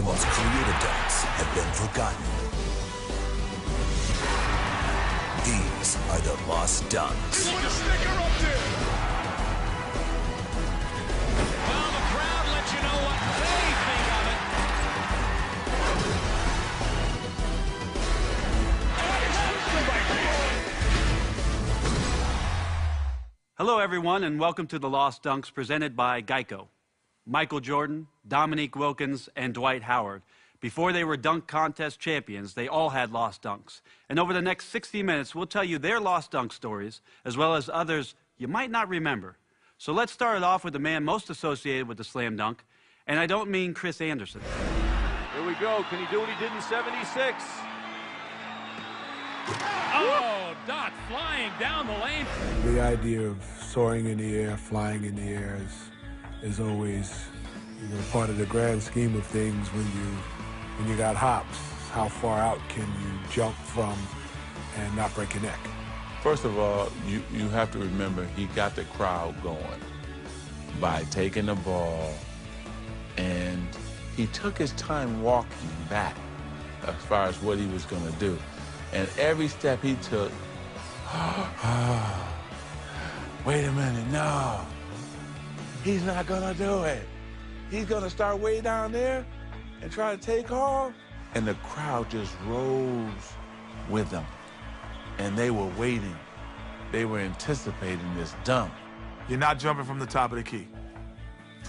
the most creative dunks have been forgotten. These are the lost dunks. Put a sticker up there. Well, the crowd lets you know what they think of it. Hello, everyone, and welcome to the Lost Dunks presented by Geico. Michael Jordan, Dominique Wilkins, and Dwight Howard. Before they were dunk contest champions, they all had lost dunks. And over the next 60 minutes, we'll tell you their lost dunk stories, as well as others you might not remember. So let's start it off with the man most associated with the slam dunk, and I don't mean Chris Anderson. Here we go. Can he do what he did in '76? Oh, Dot flying down the lane. The idea of soaring in the air, flying in the air is always, part of the grand scheme of things when you got hops. How far out can you jump from and not break your neck? First of all, you have to remember he got the crowd going by taking the ball, and he took his time walking back as far as what he was going to do. And every step he took, wait a minute, no, he's not gonna do it. He's gonna start way down there and try to take off. And the crowd just rose with him. And they were waiting. They were anticipating this dunk. You're not jumping from the top of the key.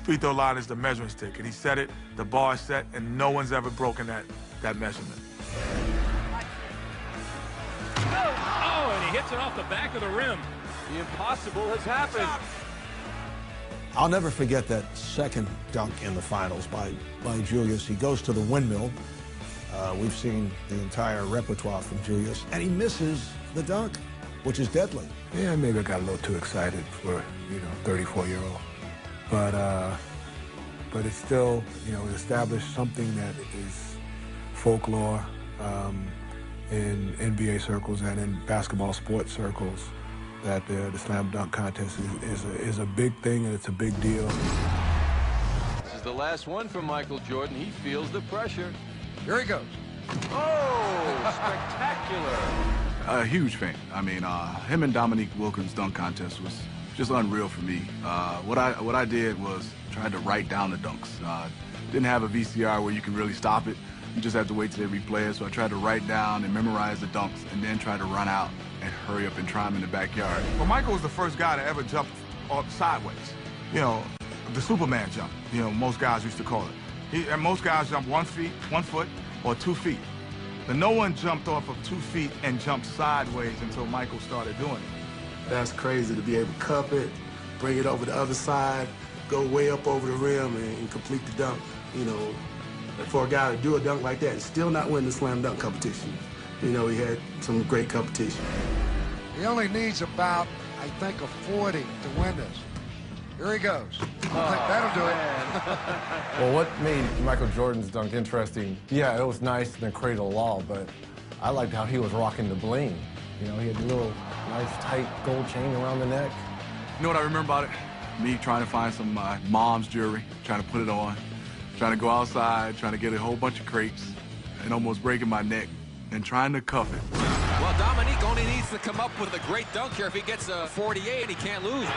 Free throw line is the measuring stick, and he set it, the bar is set, and no one's ever broken that measurement. Oh, and he hits it off the back of the rim. The impossible has happened. I'll never forget that second dunk in the finals by Julius. He goes to the windmill. We've seen the entire repertoire from Julius, and he misses the dunk, which is deadly. Yeah, maybe I got a little too excited for, 34-year-old. But it's still, it established something that is folklore in NBA circles and in basketball sports circles, that the slam dunk contest is a big thing, and it's a big deal. This is the last one for Michael Jordan. He feels the pressure. Here he goes. Oh, spectacular. A huge fan. I mean, him and Dominique Wilkins' dunk contest was just unreal for me. What I did was tried to write down the dunks. Didn't have a VCR where you can really stop it. You just have to wait till they replay it. So I tried to write down and memorize the dunks, and then try to run out and hurry up and try them in the backyard. Well, Michael was the first guy to ever jump sideways. The Superman jump, most guys used to call it. And most guys jump 1 foot, or 2 feet. But no one jumped off of 2 feet and jumped sideways until Michael started doing it. That's crazy to be able to cup it, bring it over the other side, go way up over the rim and complete the dunk. For a guy to do a dunk like that and still not win the slam dunk competition. He had some great competition. He only needs about, I think, a 40 to win this. Here he goes. I think that'll do it. Well, what made Michael Jordan's dunk interesting, yeah, it was nice in the cradle law, but I liked how he was rocking the bling. He had a little nice, tight gold chain around the neck. You know what I remember about it? Me trying to find some mom's jewelry, trying to put it on, trying to go outside, trying to get a whole bunch of crepes, and almost breaking my neck, and trying to cuff it. Well, Dominique only needs to come up with a great dunk here. If he gets a 48, he can't lose.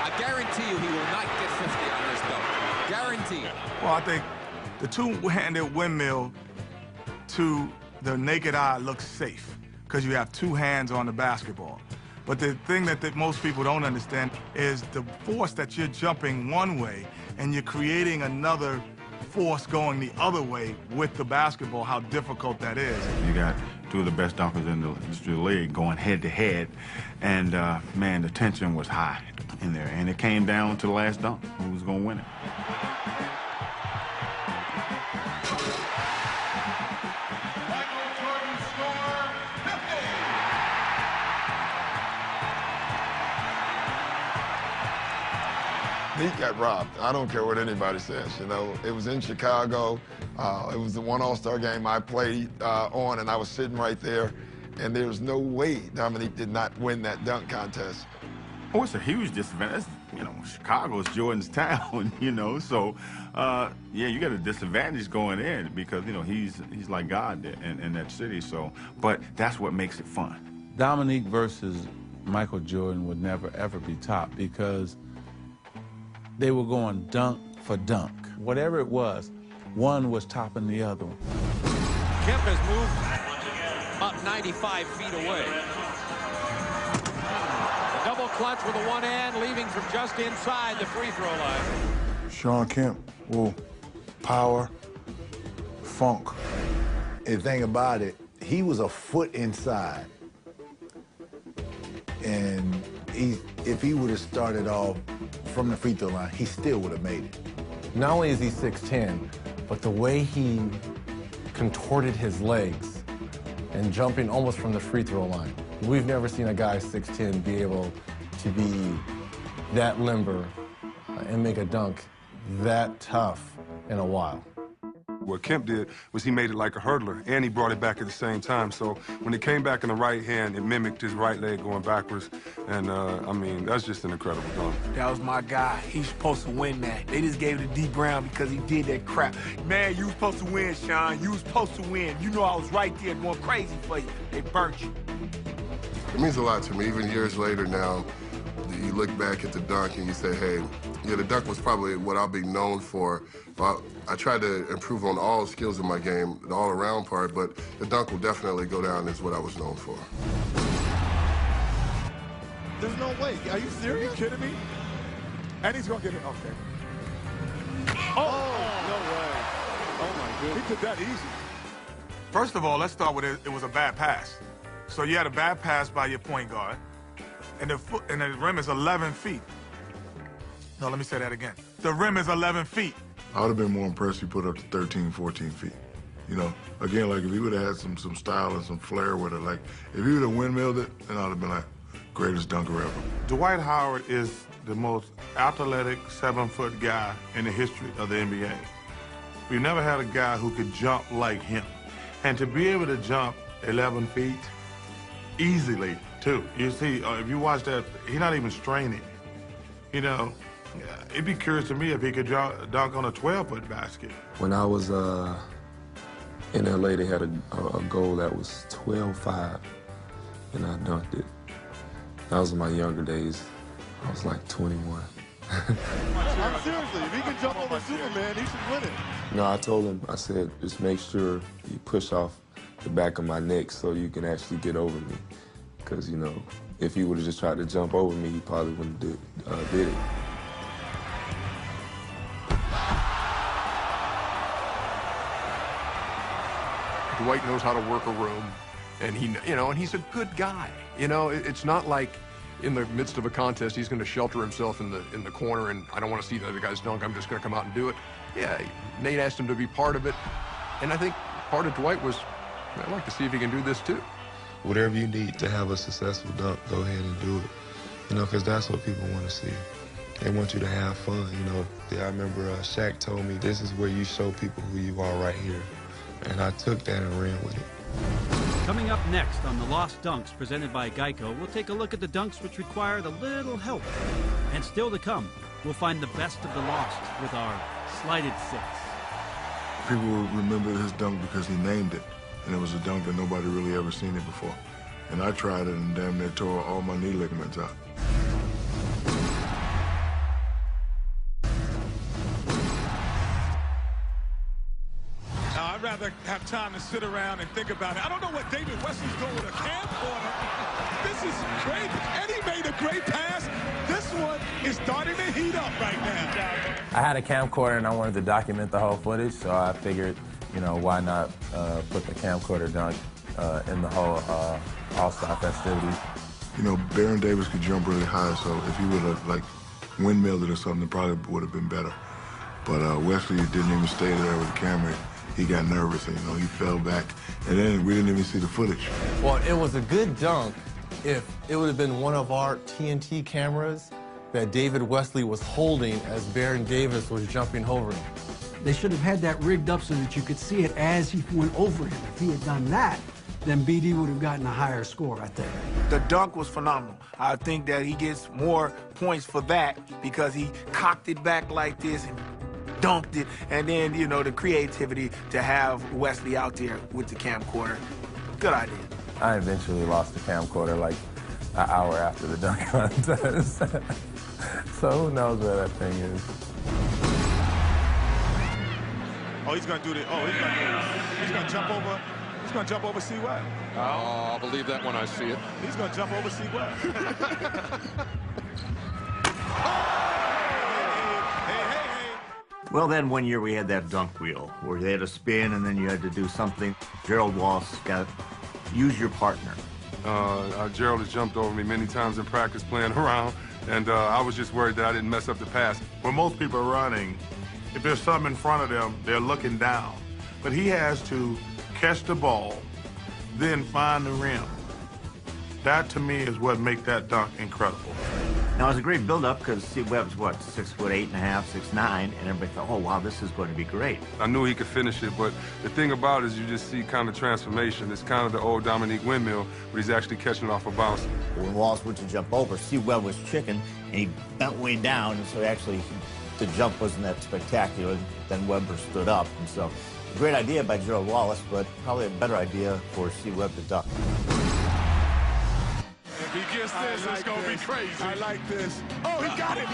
I guarantee you he will not get 50 on this dunk. Guaranteed. Well, I think the two-handed windmill to the naked eye looks safe because you have two hands on the basketball. But the thing that most people don't understand is the force that you're jumping one way and you're creating another force going the other way with the basketball, how difficult that is. You got two of the best dunkers in the league going head-to-head, and, man, the tension was high in there, and it came down to the last dunk, who was going to win it. He got robbed. I don't care what anybody says, It was in Chicago. It was the one All-Star game I played on, and I was sitting right there. And there's no way Dominique did not win that dunk contest. Oh, it's a huge disadvantage. you know, Chicago is Jordan's town, you know. So, yeah, you got a disadvantage going in because, you know, he's like God in that city. So, but that's what makes it fun. Dominique versus Michael Jordan would never, ever be top because they were going dunk for dunk. Whatever it was, one was topping the other one. Kemp has moved up 95 feet away. The double clutch with a one hand, leaving from just inside the free throw line. Shawn Kemp, well, power, funk. And the thing about it, he was a foot inside. And if he would have started off from the free throw line, he still would have made it. Not only is he 6'10", but the way he contorted his legs and jumping almost from the free throw line. We've never seen a guy 6'10" be able to be that limber and make a dunk that tough in a while. What Kemp did was he made it like a hurdler, and he brought it back at the same time. So when it came back in the right hand, it mimicked his right leg going backwards. And, I mean, that's just an incredible dunk. That was my guy. He's supposed to win that. They just gave it to D. Brown because he did that crap. Man, you was supposed to win, Shawn. You was supposed to win. You know I was right there going crazy for you. They burnt you. It means a lot to me. Even years later now, you look back at the dunk and you say, hey, yeah, the dunk was probably what I'll be known for. Well, I tried to improve on all skills in my game, the all-around part, but the dunk will definitely go down as what I was known for. There's no way. Are you serious? Are you kidding me? And he's going to get it. Okay. Oh, no way. Oh, my goodness. He did that easy. First of all, let's start with it was a bad pass. So you had a bad pass by your point guard, and the rim is 11 feet. No, let me say that again. The rim is 11 feet. I would have been more impressed if he put up to 13, 14 feet. You know, again, like if he would have had some style and some flair with it, like if he would have windmilled it, then I would have been like, greatest dunker ever. Dwight Howard is the most athletic 7-foot guy in the history of the NBA. We've never had a guy who could jump like him. And to be able to jump 11 feet easily, too. You see, if you watch that, he's not even straining. You know, it'd be curious to me if he could dunk on a 12-foot basket. When I was in LA, they had a goal that was 12.5, and I dunked it. That was in my younger days. I was like 21. Seriously, if he can jump over Superman, he should win it. No, I told him, I said, just make sure you push off the back of my neck so you can actually get over me. Because, you know, if he would have just tried to jump over me, he probably wouldn't have did it. Dwight knows how to work a room, and and he's a good guy. You know, it's not like in the midst of a contest he's going to shelter himself in the corner and I don't want to see the other guys dunk. I'm just going to come out and do it. Yeah, Nate asked him to be part of it, and I think part of Dwight was, I'd like to see if he can do this too. Whatever you need to have a successful dunk, go ahead and do it. You know, because that's what people want to see. They want you to have fun, you know. Yeah, I remember Shaq told me, this is where you show people who you are right here. And I took that and ran with it. Coming up next on The Lost Dunks, presented by Geico, we'll take a look at the dunks which required a little help. And still to come, we'll find the best of the lost with our Slighted Six. People will remember his dunk because he named it. And it was a dunk that nobody really ever seen it before. And I tried it and damn near tore all my knee ligaments out. Now, I'd rather have time to sit around and think about it. I don't know what David Wesley's doing with a camcorder. This is great. Eddie made a great pass. This one is starting to heat up right now. I had a camcorder and I wanted to document the whole footage, so I figured, you know, why not put the camcorder dunk in the whole All-Star festivities. You know, Baron Davis could jump really high, so if he would have, like, windmilled it or something, it probably would have been better. But Wesley didn't even stay there with the camera. He got nervous, and, you know, he fell back. And then we didn't even see the footage. Well, it was a good dunk if it would have been one of our TNT cameras that David Wesley was holding as Baron Davis was jumping over him. They should have had that rigged up so that you could see it as he went over him. If he had done that, then BD would have gotten a higher score right there. The dunk was phenomenal. I think that he gets more points for that because he cocked it back like this and dunked it. And then, you know, the creativity to have Wesley out there with the camcorder. Good idea. I eventually lost the camcorder like an hour after the dunk contest. So who knows where that thing is. Oh, he's gonna do this. Oh, he's gonna jump over. He's gonna jump over C-Webb. Oh, I'll believe that when I see it. He's gonna jump over C-Webb. Well, then one year we had that dunk wheel where they had a spin and then you had to do something. Gerald Wallace got use your partner. Gerald has jumped over me many times in practice playing around, and I was just worried that I didn't mess up the pass. When most people are running, if there's something in front of them, they're looking down. But he has to catch the ball, then find the rim. That, to me, is what makes that dunk incredible. Now, it was a great build-up because C-Webb's, what, 6'8.5", 6'9", and everybody thought, oh, wow, this is going to be great. I knew he could finish it, but the thing about it is you just see kind of transformation. It's kind of the old Dominique Windmill, but he's actually catching it off a bounce. When Wallace went to jump over, C-Webb was chicken, and he bent way down, and so actually the jump wasn't that spectacular. Then Webber stood up, and so great idea by Gerald Wallace, but probably a better idea for C-Webb to duck. If he gets this, it's going to be crazy. I like this. Oh, he got it.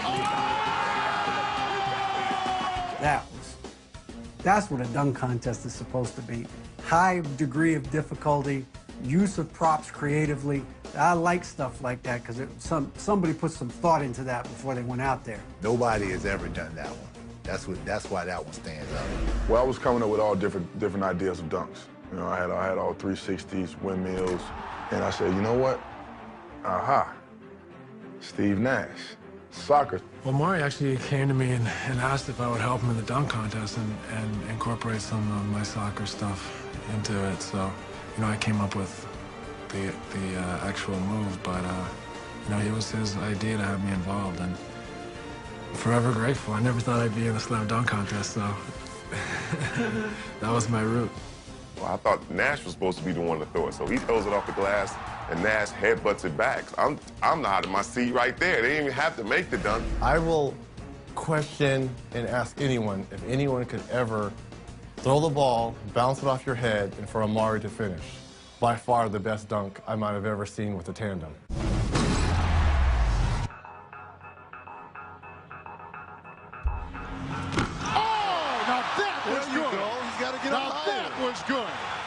That's what a dunk contest is supposed to be. High degree of difficulty, use of props creatively. I like stuff like that because somebody put some thought into that before they went out there. Nobody has ever done that one. That's why that one stands out. Well, I was coming up with all different ideas of dunks. You know, I had all 360s, windmills, and I said, you know what? Aha, Steve Nash, soccer. Well, Maury actually came to me and asked if I would help him in the dunk contest and incorporate some of my soccer stuff into it. So, you know, I came up with the actual move, but, you know, it was his idea to have me involved, and I'm forever grateful. I never thought I'd be in a slam dunk contest, so that was my route. Well, I thought Nash was supposed to be the one to throw it, so he throws it off the glass, and Nash headbutts it back. I'm out of my seat right there. They didn't even have to make the dunk. I will question and ask anyone if anyone could ever throw the ball, bounce it off your head, and for Amari to finish. By far the best dunk I might have ever seen with a tandem.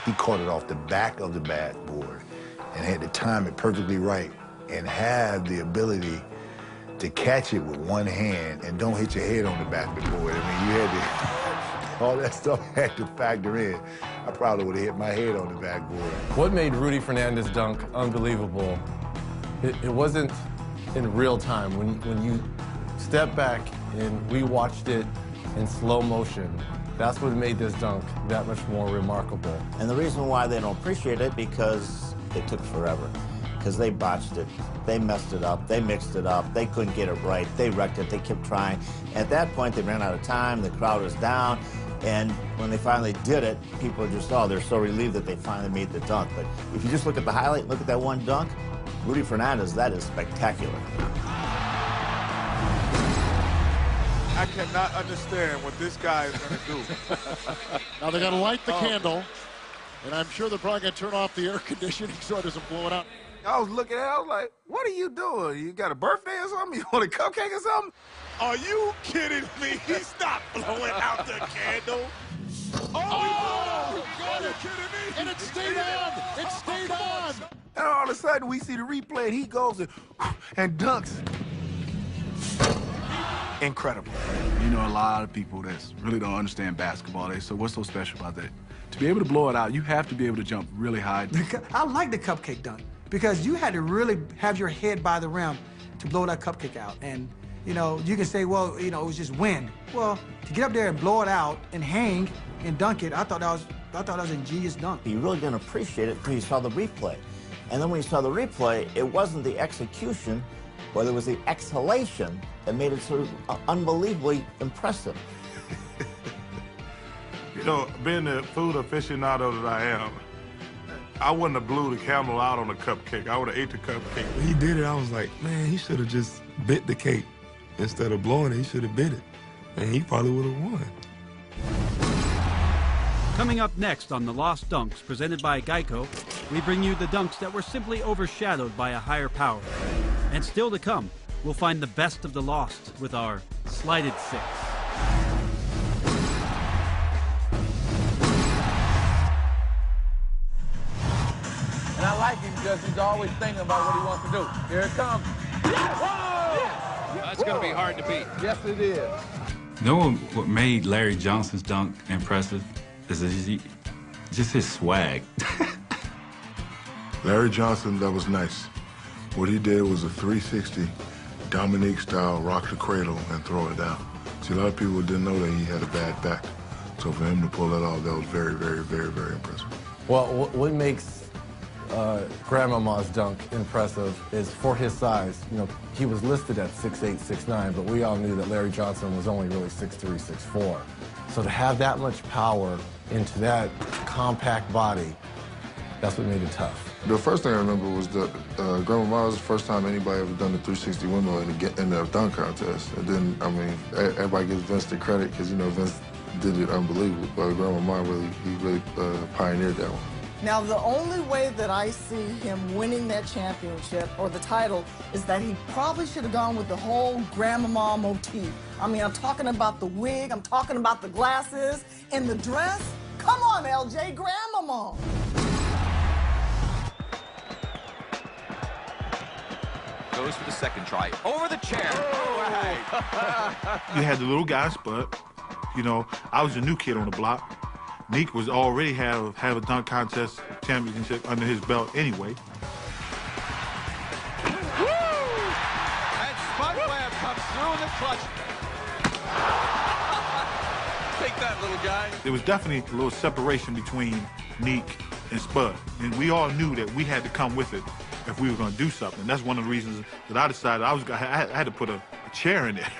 He caught it off the back of the backboard and had to time it perfectly right and had the ability to catch it with one hand and don't hit your head on the back of the board. I mean, you had to, all that stuff had to factor in. I probably would have hit my head on the backboard. What made Rudy Fernandez dunk unbelievable, it wasn't in real time. When you step back and we watched it in slow motion, that's what made this dunk that much more remarkable. And the reason why they don't appreciate it because it took forever. Because they botched it, they messed it up, they mixed it up, they couldn't get it right, they wrecked it, they kept trying. At that point, they ran out of time, the crowd was down, and when they finally did it, people are just, oh, they're so relieved that they finally made the dunk. But if you just look at the highlight, look at that one dunk, Rudy Fernandez, that is spectacular. I cannot understand what this guy is going to do. Now they got to light the candle, and I'm sure they're probably going to turn off the air conditioning so it doesn't blow it out. I was looking at it, I was like, what are you doing? You got a birthday or something? You want a cupcake or something? Are you kidding me? He's not blowing out the candle. Oh, are you kidding me? And it stayed on. It stayed on. And all of a sudden, we see the replay, and he goes and dunks. Incredible. You know, a lot of people that really don't understand basketball. They say, what's so special about that? To be able to blow it out, you have to be able to jump really high. I like the cupcake dunk because you had to really have your head by the rim to blow that cupcake out. And, you know, you can say, well, you know, it was just wind. Well, to get up there and blow it out and hang and dunk it, I thought that was a genius dunk. You really didn't appreciate it until you saw the replay. And then when you saw the replay, it wasn't the execution, but it was the exhalation that made it sort of unbelievably impressive. You know, being the food aficionado that I am, I wouldn't have blew the camel out on the cupcake. I would have ate the cupcake. When he did it, I was like, man, he should have just bit the cake. Instead of blowing it, he should have bit it. And he probably would have won. Coming up next on The Lost Dunks, presented by Geico, we bring you the dunks that were simply overshadowed by a higher power. And still to come, we'll find the best of the lost with our Slighted Six. And I like him because he's always thinking about what he wants to do. Here it comes. Yes! Whoa! Yes! That's going to be hard to beat. Yes, it is. You know what made Larry Johnson's dunk impressive? Is just his swag. Larry Johnson, that was nice. What he did was a 360 Dominique style, rock the cradle and throw it down. See, a lot of people didn't know that he had a bad back. So for him to pull that off, that was very, very, very, very impressive. Well, what makes Grandmama's dunk impressive is for his size. You know, he was listed at 6'8", 6'9", but we all knew that Larry Johnson was only really 6'3", 6'4". So to have that much power into that compact body, that's what made it tough. The first thing I remember was that Grandmama was the first time anybody ever done the 360 windmill in the dunk contest. And then, I mean, everybody gives Vince the credit because, you know, Vince did it unbelievable. But Grandmama really pioneered that one. Now, the only way that I see him winning that championship or the title is that he probably should have gone with the whole Grandmama motif. I mean, I'm talking about the wig, I'm talking about the glasses, and the dress. Come on, LJ, Grandmama. Goes for the second try. Over the chair. Oh, You had the little guy, Spud. You know, I was a new kid on the block. Neek was already have a dunk contest championship under his belt anyway. Woo! And Spud Webb comes through in the clutch. Take that, little guy. There was definitely a little separation between Neek and Spud. And we all knew that we had to come with it if we were going to do something. That's one of the reasons that I decided I had to put a chair in there.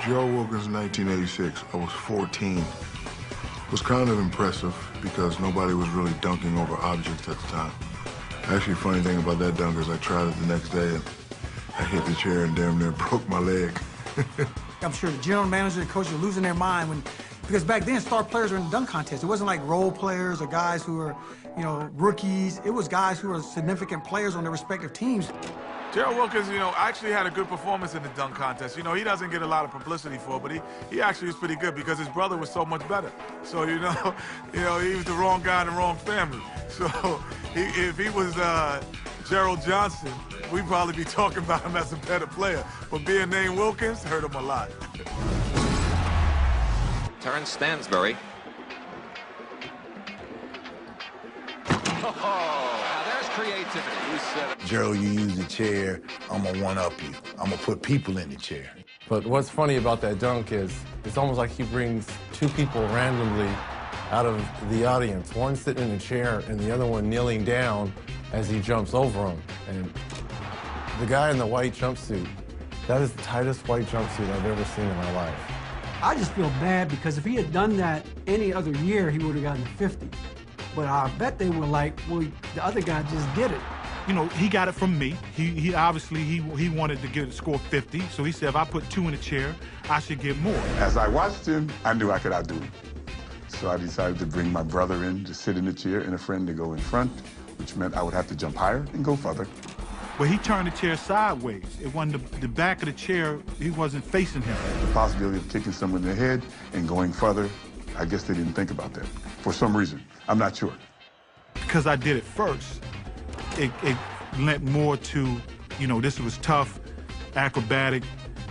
Gerald Wilkins in 1986, I was 14. Was kind of impressive because nobody was really dunking over objects at the time. Actually, funny thing about that dunk is I tried it the next day and I hit the chair and damn near broke my leg. I'm sure the general manager and coach were losing their mind because back then star players were in the dunk contest. It wasn't like role players or guys who were, you know, rookies. It was guys who were significant players on their respective teams. Gerald Wilkins, you know, actually had a good performance in the dunk contest. You know, he doesn't get a lot of publicity for it, but he actually was pretty good because his brother was so much better. So, you know, he was the wrong guy in the wrong family. So if he was Gerald Johnson, we'd probably be talking about him as a better player. But being named Wilkins hurt him a lot. Terrence Stansbury. Oh, now there's creativity. You said it. Gerald, you use the chair, I'm gonna one-up you. I'm gonna put people in the chair. But what's funny about that dunk is it's almost like he brings two people randomly out of the audience. One sitting in a chair and the other one kneeling down as he jumps over him. And the guy in the white jumpsuit, that is the tightest white jumpsuit I've ever seen in my life. I just feel bad because if he had done that any other year, he would have gotten 50. But I bet they were like, well, the other guy just did it. You know, he got it from me. He obviously he wanted to score 50, so he said if I put 2 in the chair, I should get more. As I watched him, I knew I could outdo him. So I decided to bring my brother in to sit in the chair and a friend to go in front, which meant I would have to jump higher and go further. Well, he turned the chair sideways. It wasn't the back of the chair, he wasn't facing him. The possibility of kicking someone in the head and going further, I guess they didn't think about that. For some reason, I'm not sure. Because I did it first, it lent more to, you know, this was tough, acrobatic.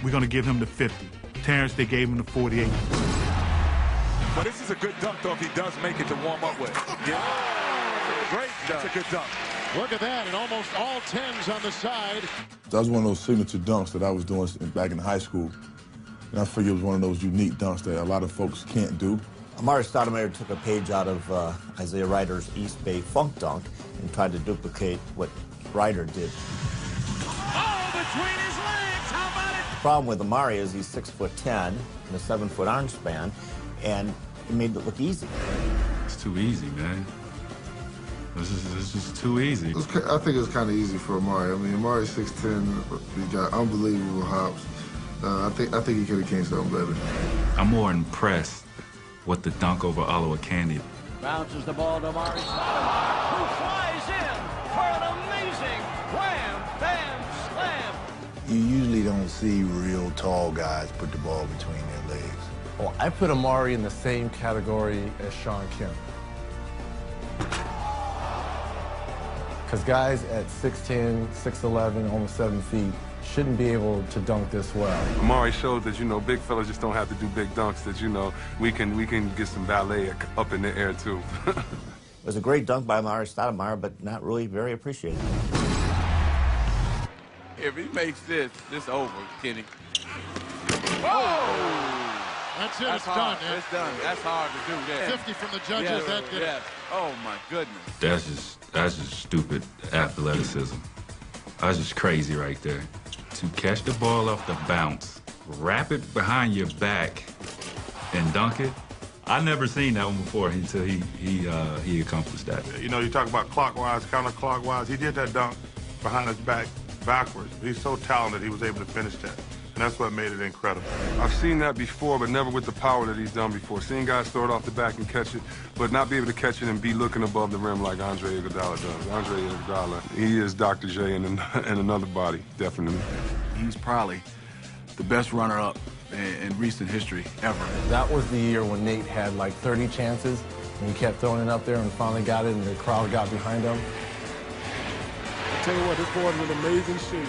We're going to give him the 50. Terrence, they gave him the 48. But this is a good dunk, though, if he does make it to warm up with. Yeah. Great dunk. That's a good dunk. Look at that, and almost all 10s on the side. That was one of those signature dunks that I was doing back in high school. And I figured it was one of those unique dunks that a lot of folks can't do. Amari Stoudemire took a page out of Isaiah Ryder's East Bay Funk Dunk and tried to duplicate what Ryder did. Oh, between his legs, how about it? The problem with Amari is he's 6'10" and a 7-foot arm span, and he made it look easy. It's too easy, man. This is too easy. I think it's kind of easy for Amari. I mean, Amari's 6'10", he got unbelievable hops. I think he could have came something better. I'm more impressed with the dunk over Olowokandi. Bounces the ball to Amari Stoudemire, who flies in for an amazing wham, bam, slam. You usually don't see real tall guys put the ball between their legs. Well, I put Amari in the same category as Shawn Kemp. Because guys at 6'10", 6'11", almost 7 feet shouldn't be able to dunk this well. Amari showed that, big fellas just don't have to do big dunks, that, we can get some ballet up in the air, too. It was a great dunk by Amari Stoudemire, but not really very appreciated. If he makes this over, Kenny. That's it. That's It's hard. done. Yeah. It's done. That's hard to do there. 50 from the judges. That did it. Oh, my goodness. That's just stupid athleticism. That's just crazy right there. To catch the ball off the bounce, wrap it behind your back, and dunk it. I never seen that one before until he accomplished that. You talk about clockwise, counterclockwise. He did that dunk behind his back backwards. He's so talented he was able to finish that. And that's what made it incredible. I've seen that before, but never with the power that he's done before. Seen guys throw it off the back and catch it, but not be able to catch it and be looking above the rim like Andre Iguodala does. Andre Iguodala, he is Dr. J in another body, definitely. He's probably the best runner-up in recent history ever. That was the year when Nate had like 30 chances, and he kept throwing it up there and finally got it, and the crowd got behind him. I'll tell you what, this boy was an amazing shoot.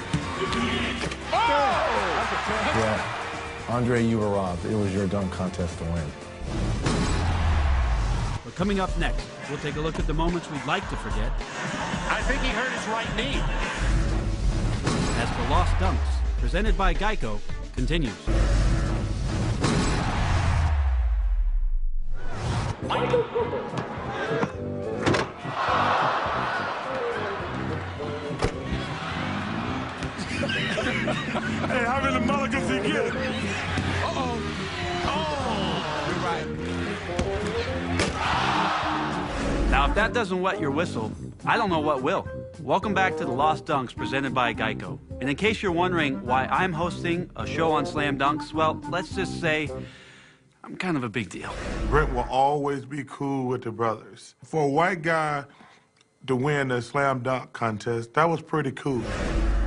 Yeah. Andre, you were robbed. It was your dunk contest to win. But coming up next, we'll take a look at the moments we'd like to forget. I think he hurt his right knee. As the Lost Dunks, presented by Geico, continues. Hey, how many mulligans he get? You're right. Now, if that doesn't wet your whistle, I don't know what will. Welcome back to the Lost Dunks presented by Geico. And in case you're wondering why I'm hosting a show on slam dunks, well, let's just say I'm kind of a big deal. Brent will always be cool with the brothers. For a white guy to win the slam dunk contest, that was pretty cool.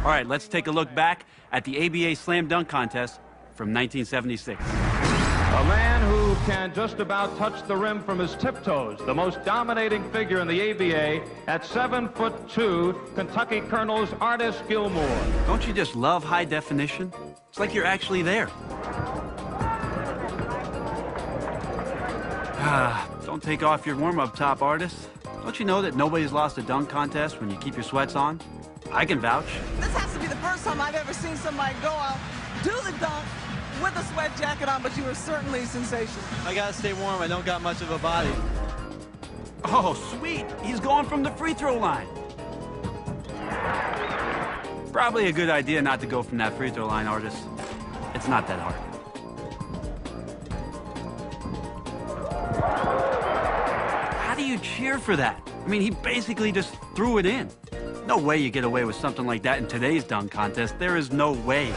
All right, let's take a look back at the ABA Slam Dunk Contest from 1976. A man who can just about touch the rim from his tiptoes, the most dominating figure in the ABA at 7'2", Kentucky Colonel's Artis Gilmore. Don't you just love high definition? It's like you're actually there. Don't take off your warm-up top, Artis. Don't you know that nobody's lost a dunk contest when you keep your sweats on? I can vouch. This has to be the first time I've ever seen somebody go out, do the dunk with a sweat jacket on, but you were certainly sensational. I gotta stay warm. I don't got much of a body. Oh, sweet. He's going from the free throw line. Probably a good idea not to go from that free throw line, Artis. It's not that hard. How do you cheer for that? I mean, he basically just threw it in. No way you get away with something like that in today's dunk contest. There is no way.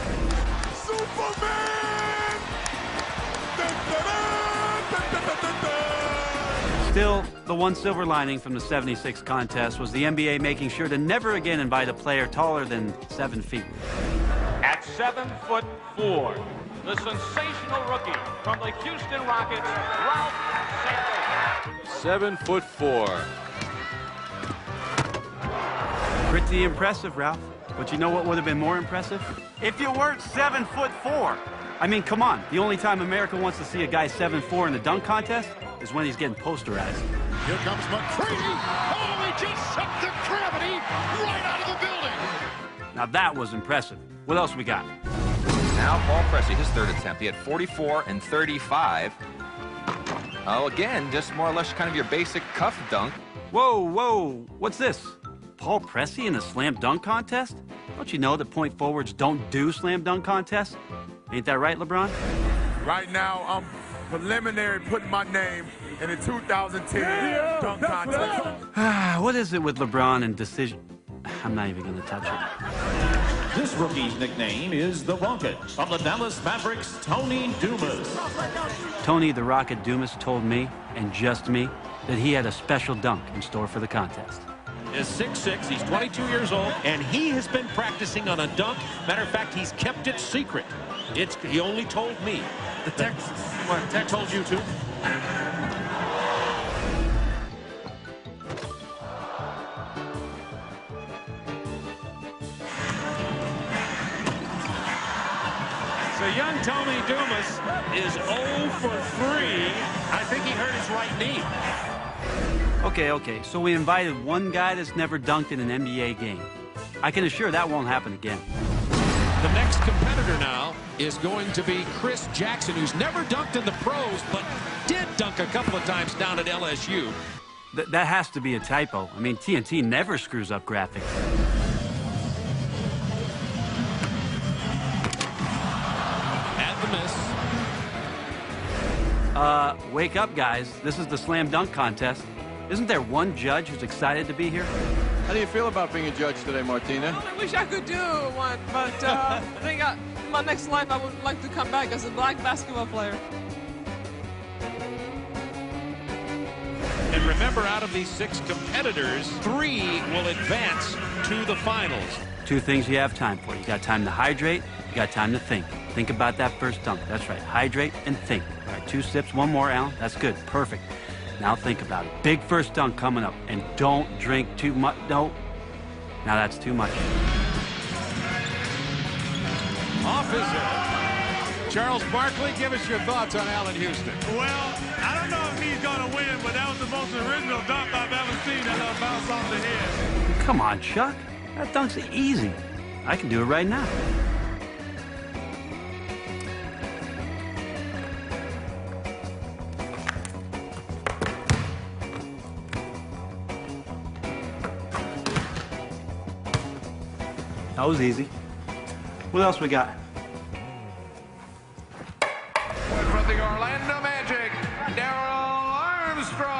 Still, the one silver lining from the 76 contest was the NBA making sure to never again invite a player taller than 7 feet. At 7'4", the sensational rookie from the Houston Rockets, Ralph Sampson. 7'4". Pretty impressive, Ralph. But you know what would have been more impressive? If you weren't 7'4". I mean, come on. The only time America wants to see a guy 7'4" in the dunk contest is when he's getting posterized. Here comes McCready. Oh, he just sucked the gravity right out of the building. Now that was impressive. What else we got? Now Paul Pressey, his third attempt. He had 44 and 35. Oh, again, just more or less kind of your basic cuff dunk. Whoa, whoa. What's this? Paul Pressey in a slam dunk contest? Don't you know that point forwards don't do slam dunk contests? Ain't that right, LeBron? Right now, I'm preliminary putting my name in the 2010 dunk contest. What is it with LeBron and decision? I'm not even going to touch it. This rookie's nickname is the Rocket. From the Dallas Mavericks, Tony Dumas. Tony the Rocket Dumas told me, and just me, that he had a special dunk in store for the contest. Is 6'6", he's 22 years old, and he has been practicing on a dunk. Matter of fact, he's kept it secret. He only told me. The Texas. What, Texas told you too? So young Tony Dumas is 0 for 3. I think he hurt his right knee. Okay, so we invited one guy that's never dunked in an NBA game. I can assure that won't happen again. The next competitor now is going to be Chris Jackson, who's never dunked in the pros, but did dunk a couple of times down at LSU. That has to be a typo. I mean, TNT never screws up graphics. And the miss. Wake up, guys. This is the slam dunk contest. Isn't there one judge who's excited to be here? How do you feel about being a judge today, Martina? I wish I could do one, but I think in my next life I would like to come back as a black basketball player. And remember, out of these 6 competitors, 3 will advance to the finals. 2 things you have time for. You got time to hydrate, you got time to think. Think about that first dunk. That's right, hydrate and think. All right, 2 sips, 1 more, Alan. That's good, perfect. Now think about it. Big first dunk coming up. And don't drink too much. No. Now that's too much. Off his head. Charles Barkley, give us your thoughts on Allen Houston. Well, I don't know if he's going to win, but that was the most original dunk I've ever seen that bounce off the head. Come on, Chuck. That dunk's easy. I can do it right now. That was easy. What else we got? From the Orlando Magic, Darrell Armstrong.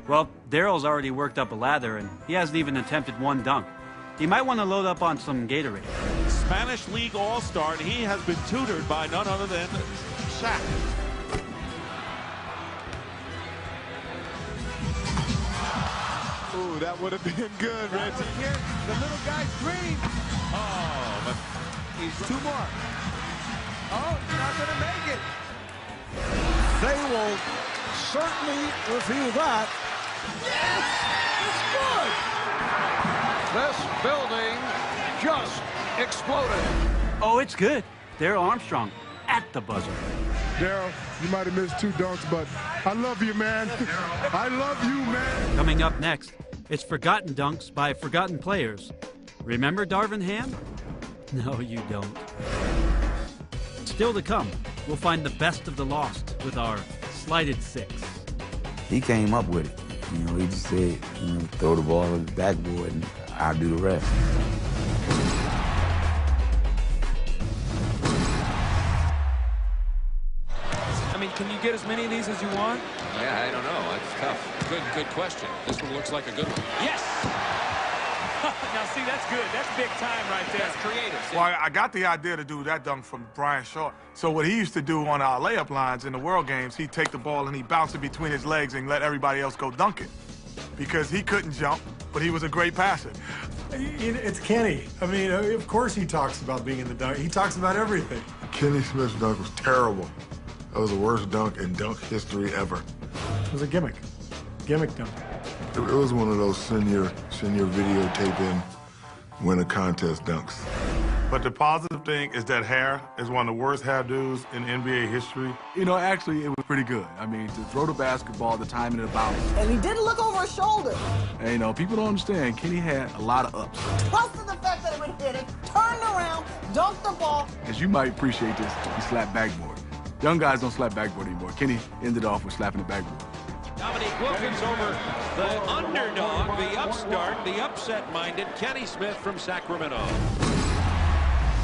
Well, Darrell's already worked up a lather, and he hasn't even attempted 1 dunk. He might want to load up on some Gatorade. Spanish League All-Star, and he has been tutored by none other than Shaq. Ooh, that would have been good, Reggie. Here, the little guy's dream. Oh, but he's 2 more. Oh, he's not going to make it. They will certainly review that. Yes! It's good! This building just exploded. Oh, it's good. Darrell Armstrong at the buzzer. Darrell, you might have missed 2 dunks, but I love you, man. I love you, man. Coming up next, it's Forgotten Dunks by Forgotten Players. Remember Darvin Ham? No, you don't. Still to come, we'll find the best of the lost with our Slighted 6. He came up with it. You know, he just said, throw the ball on the backboard and I'll do the rest. I mean, can you get as many of these as you want? Yeah, I don't know. It's tough. Good question. This one looks like a good one. Yes! Now, see, that's good. That's big time right there. That's creative. Well, I got the idea to do that dunk from Brian Shaw. So what he used to do on our layup lines in the World Games, he'd take the ball and he'd bounce it between his legs and let everybody else go dunk it. Because he couldn't jump, but he was a great passer. It's Kenny. I mean, of course he talks about being in the dunk. He talks about everything. Kenny Smith's dunk was terrible. That was the worst dunk in dunk history ever. It was a gimmick. Gimmick dunk. It was one of those senior videotape in win a contest dunks. But the positive thing is that hair is one of the worst hairdos in NBA history. You know, actually, it was pretty good. I mean, to throw the basketball, the timing of the bounce. And he didn't look over his shoulder. And, you know, people don't understand. Kenny had a lot of ups. Plus the fact that it would hit it, turned around, dunked the ball. As you might appreciate this, he slapped backboard. Young guys don't slap backboard anymore. Kenny ended off with slapping the backboard. Dominique Wilkins over the underdog, the upstart, the upset-minded Kenny Smith from Sacramento.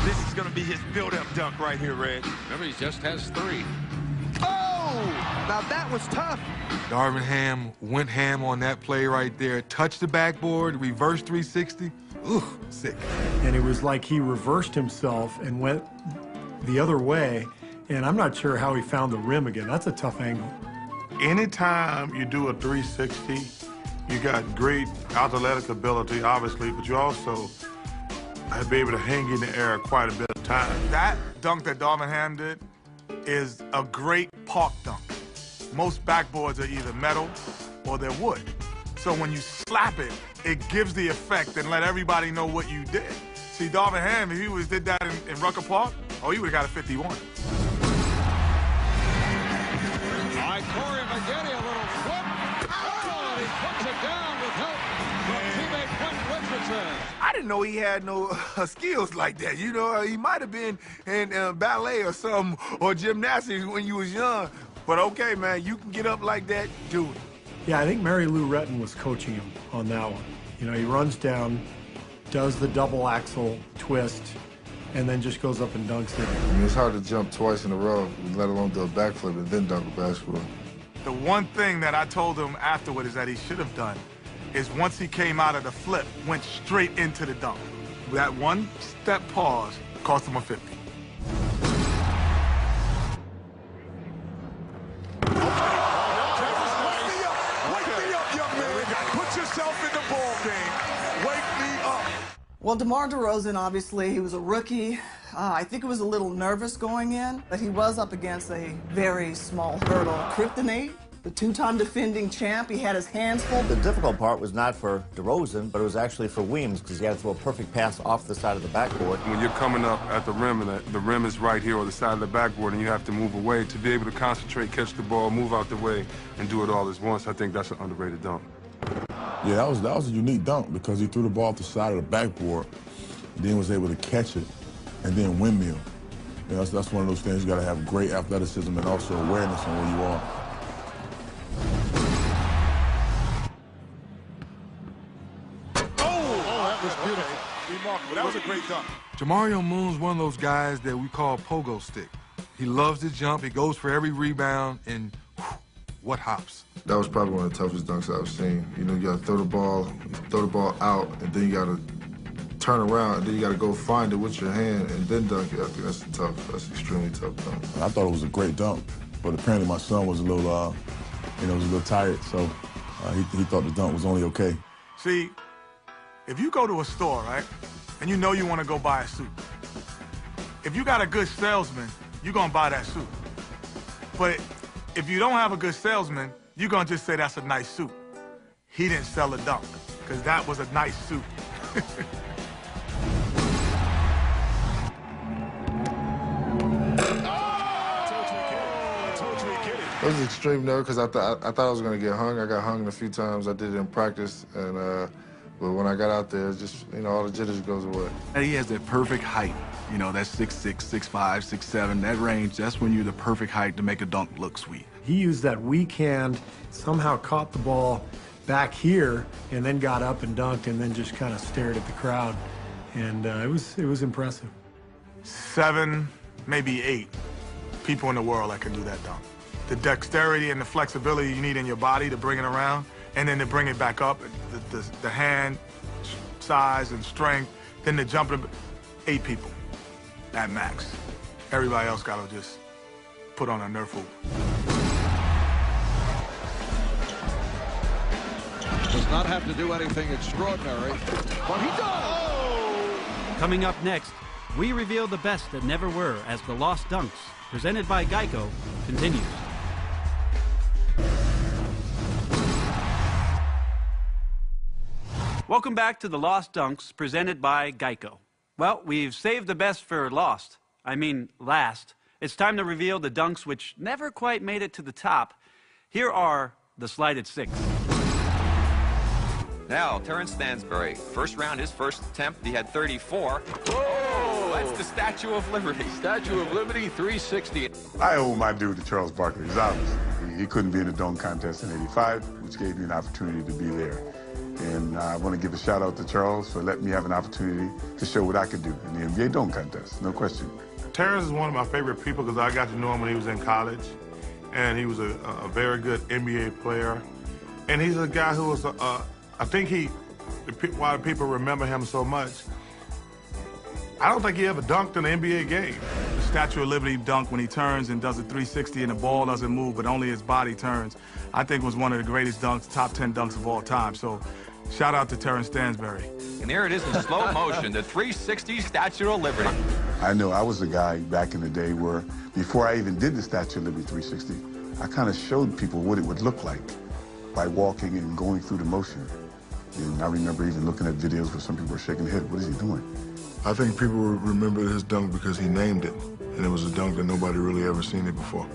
This is going to be his build-up dunk right here, Red. Remember, he just has 3. Oh! Now that was tough. Darvin Ham went ham on that play right there. Touched the backboard, reverse 360. Ooh, sick. And it was like he reversed himself and went the other way, and I'm not sure how he found the rim again. That's a tough angle. Anytime you do a 360, you got great athletic ability, obviously, but you also have to be able to hang in the air quite a bit of time. That dunk that Darvin Ham did is a great park dunk. Most backboards are either metal or they're wood. So when you slap it, it gives the effect and let everybody know what you did. See, Darvin Ham, if he did that in Rucker Park, oh, he would have got a 51. All right, Corey McGinney, a little flip. Oh, and he puts it down with help from teammate Quentin Richardson. I didn't know he had no skills like that. You know, he might have been in ballet or something, or gymnastics when you was young. But okay, man, you can get up like that, do it. Yeah, I think Mary Lou Retton was coaching him on that one. You know, he runs down, does the double axel twist, and then just goes up and dunks it. I mean, it's hard to jump twice in a row, let alone do a backflip and then dunk a basketball. The one thing that I told him afterward is that he should have done is once he came out of the flip, went straight into the dunk. That one step pause cost him a 50. Well, DeMar DeRozan, obviously, he was a rookie. I think he was a little nervous going in, but he was up against a very small hurdle. Kryptonite, the two-time defending champ, he had his hands full. The difficult part was not for DeRozan, but it was actually for Weems, because he had to throw a perfect pass off the side of the backboard. When you're coming up at the rim and the rim is right here or the side of the backboard and you have to move away, to be able to concentrate, catch the ball, move out the way, and do it all at once, I think that's an underrated dunk. Yeah, that was a unique dunk because he threw the ball off the side of the backboard, then was able to catch it, and then windmill. You know, that's one of those things you got to have great athleticism and also awareness on where you are. Oh, that was beautiful. Remarkable. That was a great dunk. Jamario Moon's one of those guys that we call pogo stick. He loves to jump, he goes for every rebound, and what hops. That was probably one of the toughest dunks I've seen. You know, you got to throw the ball out, and then you got to turn around, and then you got to go find it with your hand and then dunk it. I think that's that's extremely tough dunk. I thought it was a great dunk, but apparently my son was a little, tired, so he thought the dunk was only okay. See, if you go to a store, right, and you know you want to go buy a suit, if you got a good salesman, you're going to buy that suit. But if you don't have a good salesman, you're going to just say that's a nice suit. He didn't sell a dunk, because that was a nice suit. I was extreme nerve because I thought I was going to get hung. I got hung a few times. I did it in practice, and but when I got out there, just, all the jitters goes away. He has that perfect height. You know, that 6'6", 6'5", 6'7", that range, that's when you're the perfect height to make a dunk look sweet. He used that weak hand, somehow caught the ball back here, and then got up and dunked, and then just kind of stared at the crowd. And it was impressive. 7, maybe 8 people in the world that can do that dunk. The dexterity and the flexibility you need in your body to bring it around, and then to bring it back up, the hand size and strength, then the jump, 8 people at max. Everybody else got to just put on a Nerf hoop. Does not have to do anything extraordinary, but he does! Coming up next, we reveal the best that never were as the Lost Dunks, presented by Geico, continues. Welcome back to the Lost Dunks, presented by Geico. Well, we've saved the best for last. It's time to reveal the dunks which never quite made it to the top. Here are the Slided 6. Now, Terrence Stansbury. First round, his first attempt, he had 34. Whoa! That's the Statue of Liberty. Statue of Liberty, 360. I owe my due to Charles Barkley. He couldn't be in the dunk contest in '85, which gave me an opportunity to be there. And I want to give a shout out to Charles for letting me have an opportunity to show what I could do in the NBA dunk contest, no question. Terrence is one of my favorite people because I got to know him when he was in college. And he was a very good NBA player. And he's a guy who was, I think why people remember him so much, I don't think he ever dunked in an NBA game. The Statue of Liberty dunk when he turns and does a 360 and the ball doesn't move, but only his body turns, I think was one of the greatest dunks, top 10 dunks of all time. So shout out to Terrence Stansbury. And there it is in slow motion, the 360 Statue of Liberty. I know I was a guy back in the day where, before I even did the Statue of Liberty 360, I kind of showed people what it would look like by walking and going through the motion. And I remember even looking at videos where some people were shaking their head. What is he doing? I think people remember his dunk because he named it. And it was a dunk that nobody really ever seen it before.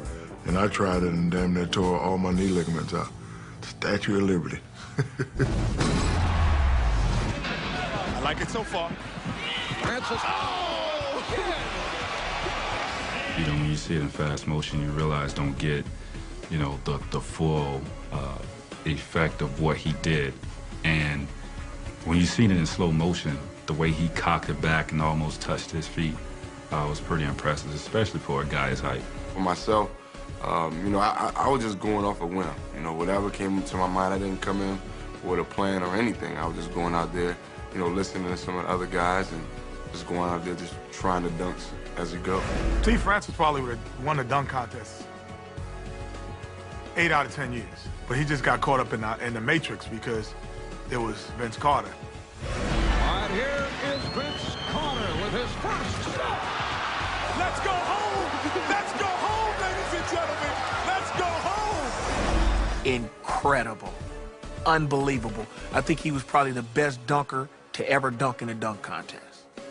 And I tried it and damn near tore all my knee ligaments out. Statue of Liberty. I like it so far. Francis. Oh, You know, when you see it in fast motion, you realize don't get, you know, the full effect of what he did. And when you see it in slow motion, the way he cocked it back and almost touched his feet was pretty impressive, especially for a guy his height. For myself, you know, I was just going off a whim. You know, whatever came to my mind, I didn't come in with a plan or anything. I was just going out there, you know, listening to some of the other guys and just going out there just trying the dunks as you go. T. Francis probably would have won the dunk contest 8 out of 10 years. But he just got caught up in the matrix because it was Vince Carter. And here is Vince Carter with his first shot. Let's go home. Let's go home, ladies and gentlemen. Let's go home. Incredible. Unbelievable. I think he was probably the best dunker to ever dunk in a dunk contest.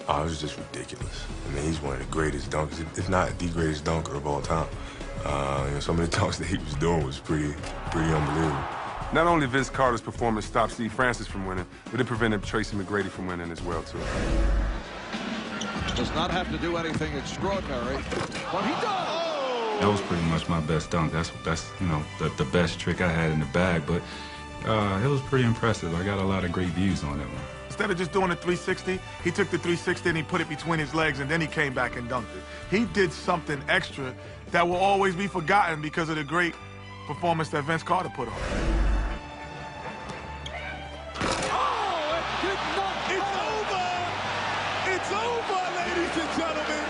Oh, it was just ridiculous. I mean, he's one of the greatest dunkers, if not the greatest dunker of all time. You know, some of the dunks that he was doing was pretty unbelievable. Not only Vince Carter's performance stopped Steve Francis from winning, but it prevented Tracy McGrady from winning as well, too. Does not have to do anything extraordinary, but he does. That was pretty much my best dunk. That's you know, the best trick I had in the bag, but it was pretty impressive. I got a lot of great views on that one. Instead of just doing the 360, he took the 360 and he put it between his legs and then he came back and dunked it. He did something extra that will always be forgotten because of the great performance that Vince Carter put on. It's over, ladies and gentlemen.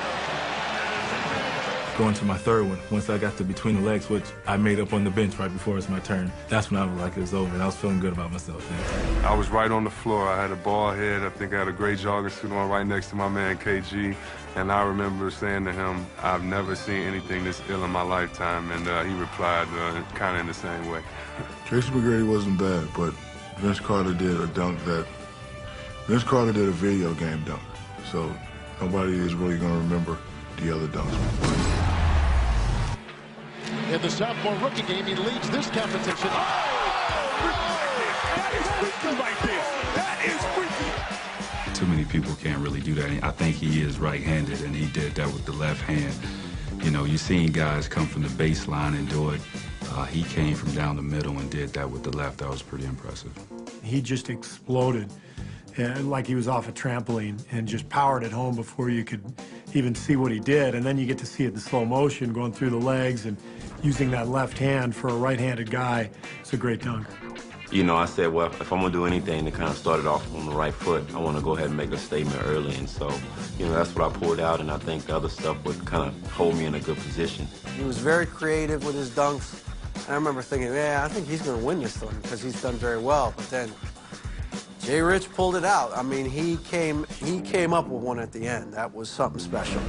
Going to my third one, once I got to between the legs, which I made up on the bench right before it was my turn, that's when I was like, it was over, and I was feeling good about myself. Man. I was right on the floor. I had a ball head. I think I had a gray jogger suit on right next to my man, KG. And I remember saying to him, I've never seen anything this ill in my lifetime. And he replied kind of in the same way. Tracy McGrady wasn't bad, but Vince Carter did a dunk that... Vince Carter did a video game dunk. So nobody is really going to remember the other dunks. In the sophomore rookie game, he leads this competition. That is freaky like this. That is freaky. Too many people can't really do that. I think he is right-handed, and he did that with the left hand. You know, you've seen guys come from the baseline and do it. He came from down the middle and did that with the left. That was pretty impressive. He just exploded like he was off a trampoline and just powered it home before you could even see what he did. And then you get to see it in slow motion going through the legs and using that left hand for a right-handed guy. It's a great dunk. You know, I said, well, if I'm going to do anything to kind of start it off on the right foot, I want to go ahead and make a statement early. And so, you know, that's what I pulled out, and I think the other stuff would kind of hold me in a good position. He was very creative with his dunks. I remember thinking, yeah, I think he's going to win this one because he's done very well. But then Jay Rich pulled it out. I mean, he came up with one at the end. That was something special.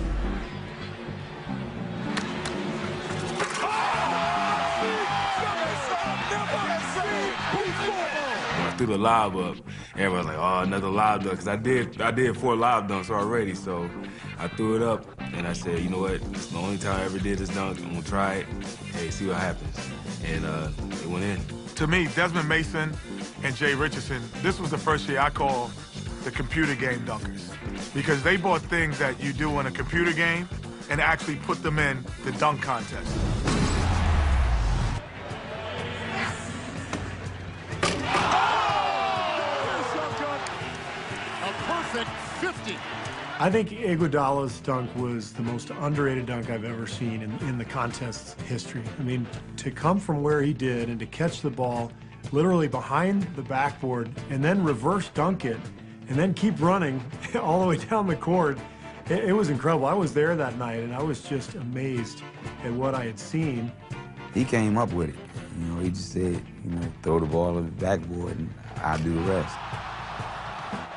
When I threw the lob up, everybody was like, oh, another lob dunk, because I did 4 lob dunks already, so I threw it up, and I said, you know what, it's the only time I ever did this dunk, I'm going to try it, hey, see what happens, and it went in. To me, Desmond Mason and Jay Richardson, this was the first year I call the computer game dunkers, because they brought things that you do in a computer game and actually put them in the dunk contest. I think Iguodala's dunk was the most underrated dunk I've ever seen in the contest's history. I mean, to come from where he did and to catch the ball literally behind the backboard and then reverse dunk it and then keep running all the way down the court, it was incredible. I was there that night, and I was just amazed at what I had seen. He came up with it. You know, he just said, you know, throw the ball on the backboard and I'll do the rest.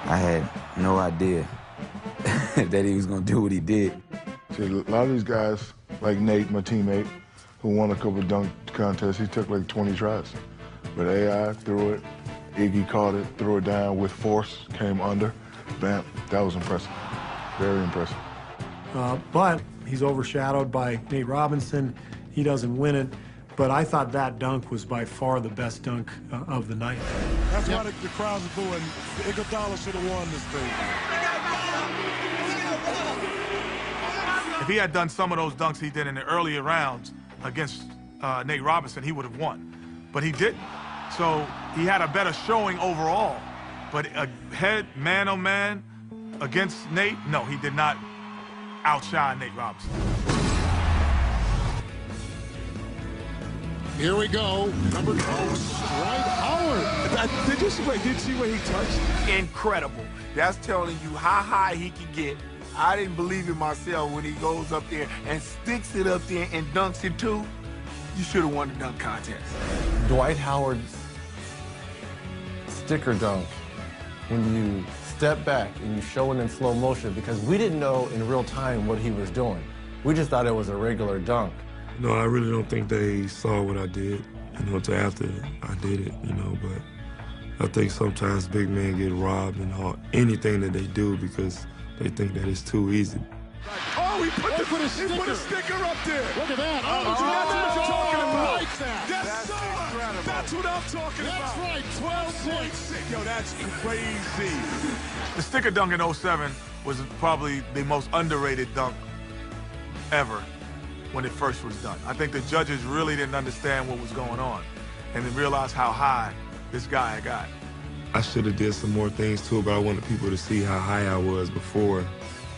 I had no idea that he was going to do what he did. See, a lot of these guys, like Nate, my teammate, who won a couple of dunk contests, he took like 20 tries. But AI threw it, Iggy caught it, threw it down with force, came under, bam. That was impressive, very impressive. But he's overshadowed by Nate Robinson. He doesn't win it. But I thought that dunk was by far the best dunk of the night. That's why the crowds are booing. Iguodala should have won this thing. If he had done some of those dunks he did in the earlier rounds against Nate Robinson, he would have won. But he didn't. So he had a better showing overall. But a head, man-on-man against Nate, no, he did not outshine Nate Robinson. Here we go. Number 2, Dwight Howard. Did you see where he touched? Incredible. That's telling you how high he can get. I didn't believe it myself when he goes up there and sticks it up there and dunks it too. You should have won the dunk contest. Dwight Howard's sticker dunk, when you step back and you show it in slow motion, because we didn't know in real time what he was doing. We just thought it was a regular dunk. No, I really don't think they saw what I did, you know, until after I did it, you know, but I think sometimes big men get robbed in anything that they do because they think that it's too easy. Oh, he put a sticker up there. Look at that. That's what I'm talking about. Like that. Yes, sir. That's what I'm talking about. That's right. 12-6. Yo, that's crazy. The sticker dunk in 07 was probably the most underrated dunk ever when it first was done. I think the judges really didn't understand what was going on and then realized how high this guy got. I should have did some more things too, but I wanted people to see how high I was before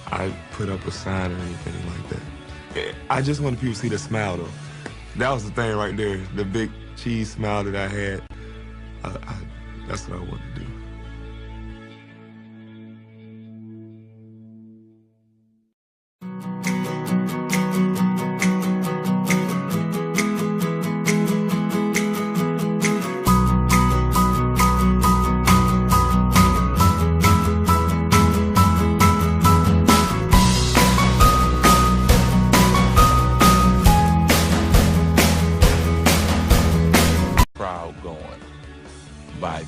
I put up a sign or anything like that. I just wanted people to see the smile though. That was the thing right there, the big cheese smile that I had. That's what I wanted to do.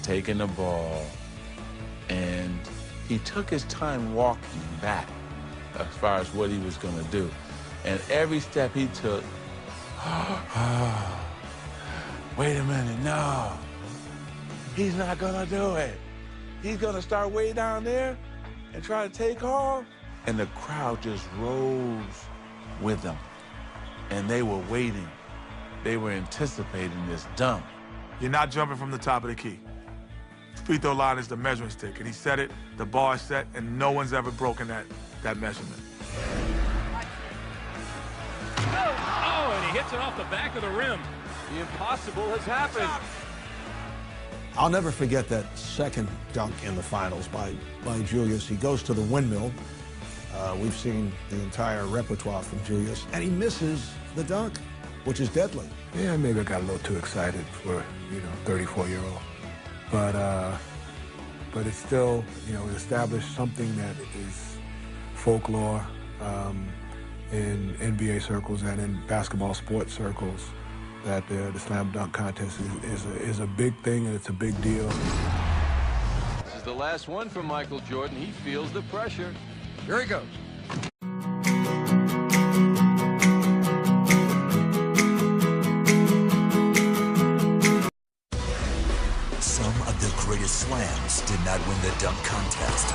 Taking the ball, and he took his time walking back as far as what he was going to do. And every step he took, wait a minute, no, he's not going to do it. He's going to start way down there and try to take off. And the crowd just rose with him. And they were waiting. They were anticipating this dunk. You're not jumping from the top of the key. Free throw line is the measuring stick, and he set it, the bar is set, and no one's ever broken that measurement. Oh, and he hits it off the back of the rim. The impossible has happened. I'll never forget that second dunk in the finals by Julius. He goes to the windmill. We've seen the entire repertoire from Julius, and he misses the dunk, which is deadly. Yeah, maybe I got a little too excited for, 34-year-old. But it's still, it established something that is folklore in NBA circles and in basketball sports circles, that the slam dunk contest is a big thing, and it's a big deal. This is the last one for Michael Jordan. He feels the pressure. Here he goes. Slams did not win the dunk contest.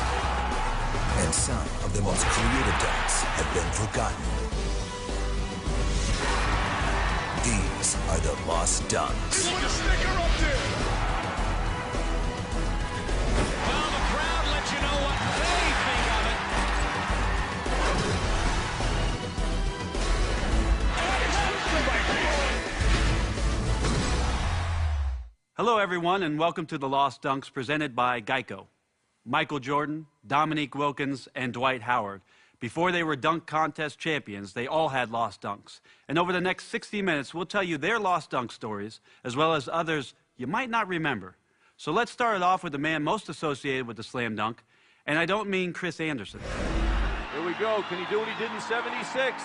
And some of the most creative dunks have been forgotten. These are the lost dunks. Put a sticker up there. Well, the crowd lets you know what they think of it. Hello, everyone, and welcome to the Lost Dunks presented by Geico. Michael Jordan, Dominique Wilkins, and Dwight Howard. Before they were dunk contest champions, they all had lost dunks. And over the next 60 minutes, we'll tell you their lost dunk stories, as well as others you might not remember. So let's start it off with the man most associated with the slam dunk, and I don't mean Chris Andersen. Here we go. Can he do what he did in '76?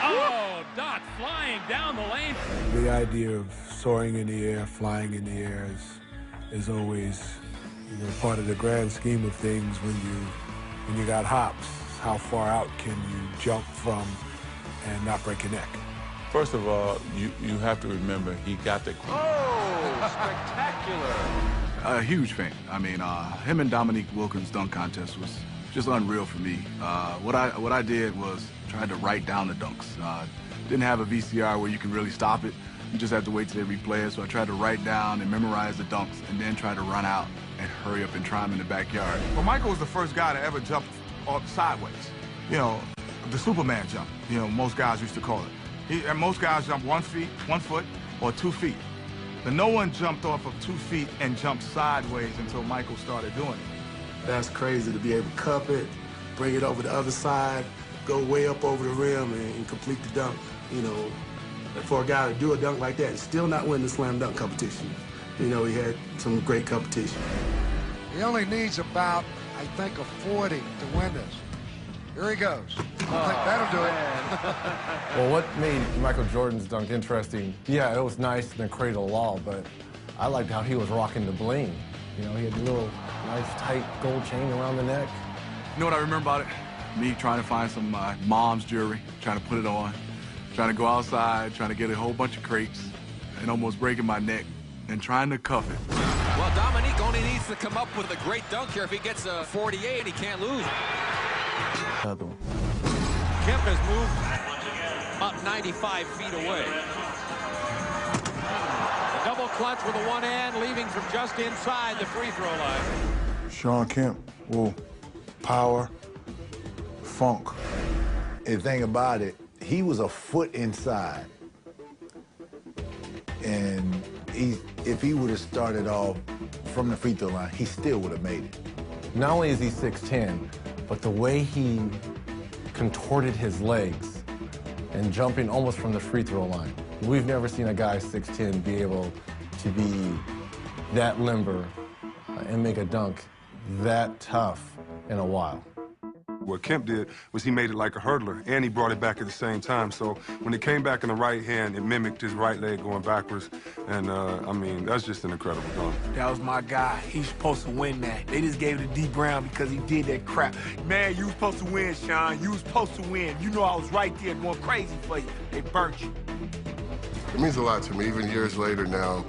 Oh, Dot flying down the lane. The idea of soaring in the air, flying in the air is always, part of the grand scheme of things when you got hops. How far out can you jump from and not break your neck? First of all, you have to remember he got the... Oh, spectacular. A huge fan. I mean, him and Dominique Wilkins' dunk contest was just unreal for me. What I did was tried to write down the dunks. Didn't have a VCR where you can really stop it. You just have to wait till they replay it. So I tried to write down and memorize the dunks and then try to run out and hurry up and try them in the backyard. Well, Michael was the first guy to ever jump sideways. The Superman jump, most guys used to call it. And most guys jump 1 foot, or 2 feet. But no one jumped off of 2 feet and jumped sideways until Michael started doing it. That's crazy to be able to cup it, bring it over the other side, go way up over the rim and complete the dunk. For a guy to do a dunk like that and still not win the slam dunk competition. He had some great competition. He only needs about, I think, a 40 to win this. Here he goes. I think that'll do it. Well, what made Michael Jordan's dunk interesting, yeah, it was nice in the cradle law, but I liked how he was rocking the bling. He had a little nice, tight gold chain around the neck. You know what I remember about it? Me trying to find some mom's jewelry, trying to put it on, trying to go outside, trying to get a whole bunch of crates, and almost breaking my neck, and trying to cuff it. Well, Dominique only needs to come up with a great dunk here. If he gets a 48, he can't lose. Another one. Kemp has moved about 95 feet away. A double clutch with a one hand, leaving from just inside the free throw line. Shawn Kemp, power, funk. The thing about it, he was a foot inside. And if he would have started off from the free throw line, he still would have made it. Not only is he 6'10", but the way he contorted his legs and jumping almost from the free throw line. We've never seen a guy 6'10" be able to be that limber and make a dunk that tough in a while. What Kemp did was he made it like a hurdler, and he brought it back at the same time. So when it came back in the right hand, it mimicked his right leg going backwards. And, I mean, that's just an incredible dunk. That was my guy. He's supposed to win that. They just gave it to D. Brown because he did that crap. Man, you was supposed to win, Shawn. You was supposed to win. You know I was right there going crazy for you. They burnt you. It means a lot to me. Even years later now,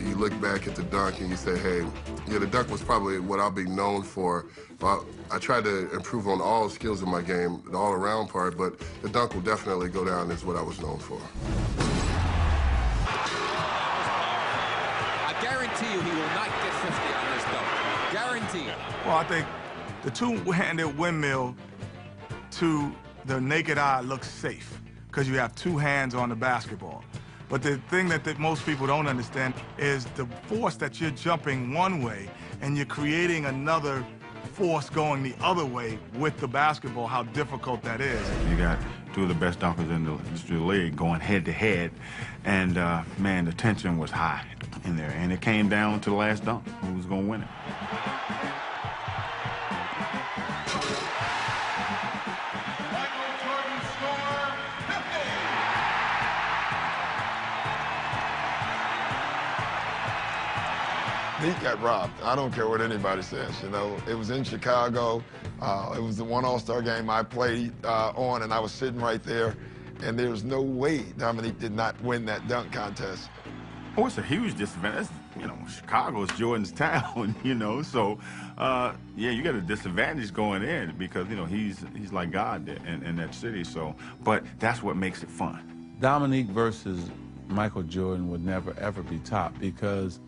you look back at the dunk and you say, hey, yeah, the dunk was probably what I'll be known for. I tried to improve on all skills in my game, the all-around part, but the dunk will definitely go down as what I was known for. I guarantee you he will not get 50 on this dunk. Guarantee it. Well, I think the two-handed windmill to the naked eye looks safe because you have two hands on the basketball. But the thing that most people don't understand is the force that you're jumping one way and you're creating another force going the other way with the basketball, how difficult that is. You got two of the best dunkers in the league going head-to-head, and, man, the tension was high in there, and it came down to the last dunk, who was going to win it. He got robbed. I don't care what anybody says, It was in Chicago. It was the one All-Star game I played on, and I was sitting right there, and there's no way Dominique did not win that dunk contest. Oh, it's a huge disadvantage. Chicago is Jordan's town, So, yeah, you got a disadvantage going in because, he's like God in that city. So, but that's what makes it fun. Dominique versus Michael Jordan would never, ever be top because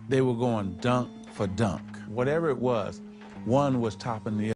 they were going dunk for dunk. Whatever it was, one was topping the other.